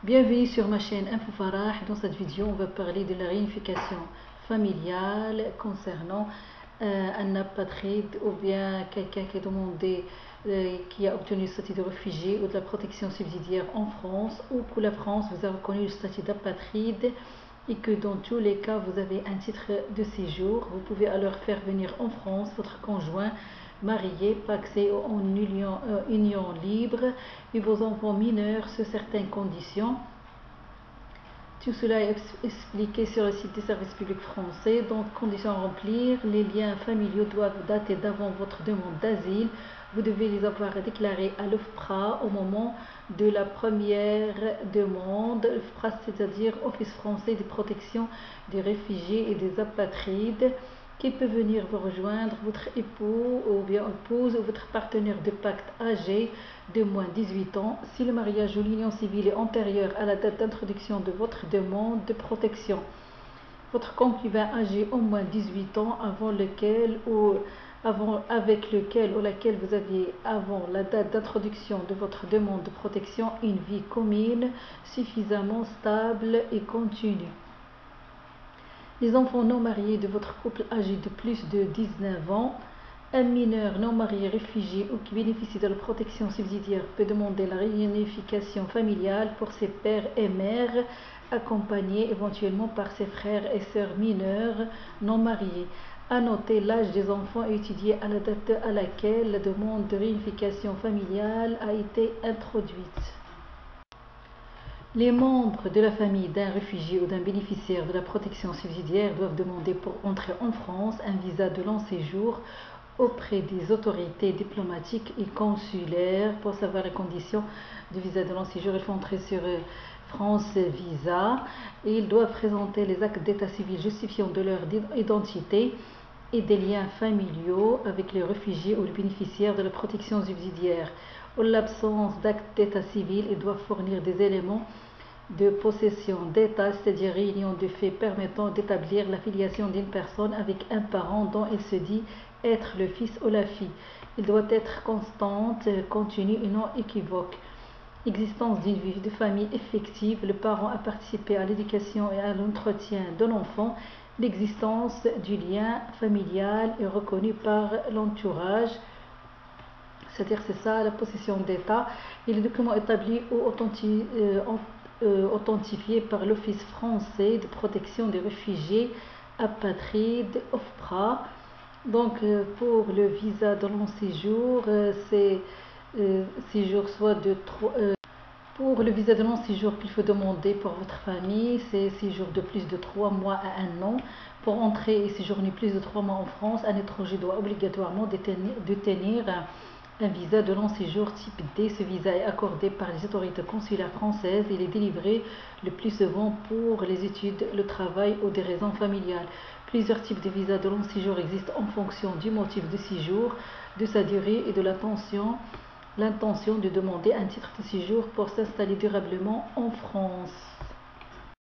Bienvenue sur ma chaîne Info Farah. Dans cette vidéo, on va parler de la réunification familiale concernant un apatride ou bien quelqu'un qui a demandé, qui a obtenu le statut de réfugié ou de la protection subsidiaire en France, ou que la France vous a reconnu le statut d'apatride et que dans tous les cas vous avez un titre de séjour. Vous pouvez alors faire venir en France votre conjoint marié, pacsé ou en union libre et vos enfants mineurs sous certaines conditions. Tout cela est expliqué sur le site des services publics français. Donc, conditions à remplir, les liens familiaux doivent dater d'avant votre demande d'asile. Vous devez les avoir déclarés à l'OFPRA au moment de la première demande. L'OFPRA, c'est-à-dire Office français de protection des réfugiés et des apatrides, qui peut venir vous rejoindre, votre époux ou bien épouse ou votre partenaire de pacte âgé de moins de 18 ans, si le mariage ou l'union civile est antérieure à la date d'introduction de votre demande de protection. Votre concubin âgé au moins 18 ans avec lequel ou laquelle vous aviez avant la date d'introduction de votre demande de protection une vie commune suffisamment stable et continue. Les enfants non mariés de votre couple âgé de plus de 19 ans, un mineur non marié réfugié ou qui bénéficie de la protection subsidiaire peut demander la réunification familiale pour ses pères et mères, accompagnés éventuellement par ses frères et sœurs mineurs non mariés. À noter l'âge des enfants étudiés à la date à laquelle la demande de réunification familiale a été introduite. Les membres de la famille d'un réfugié ou d'un bénéficiaire de la protection subsidiaire doivent demander pour entrer en France un visa de long séjour auprès des autorités diplomatiques et consulaires. Pour savoir les conditions du visa de long séjour, il faut entrer sur France Visa et ils doivent présenter les actes d'état civil justifiant de leur identité et des liens familiaux avec les réfugiés ou les bénéficiaires de la protection subsidiaire. En l'absence d'acte d'état civil, ils doivent fournir des éléments de possession d'état, c'est-à-dire réunion de faits permettant d'établir la filiation d'une personne avec un parent dont il se dit être le fils ou la fille. Il doit être constante, continue et non équivoque. Existence d'une vie de famille effective, le parent a participé à l'éducation et à l'entretien de l'enfant. L'existence du lien familial est reconnue par l'entourage, c'est-à-dire c'est ça la possession d'état, et les documents établis ou authentifiés par l'Office français de protection des réfugiés apatrides, OFPRA. Donc pour le visa de long séjour, c'est séjour soit de 3 pour le visa de long séjour qu'il faut demander pour votre famille, c'est séjour de plus de 3 mois à 1 an. Pour entrer et séjourner plus de 3 mois en France, un étranger doit obligatoirement détenir un visa de long séjour type D. Ce visa est accordé par les autorités consulaires françaises. Il est délivré le plus souvent pour les études, le travail ou des raisons familiales. Plusieurs types de visas de long séjour existent en fonction du motif de séjour, de sa durée et de l'intention de demander un titre de séjour pour s'installer durablement en France.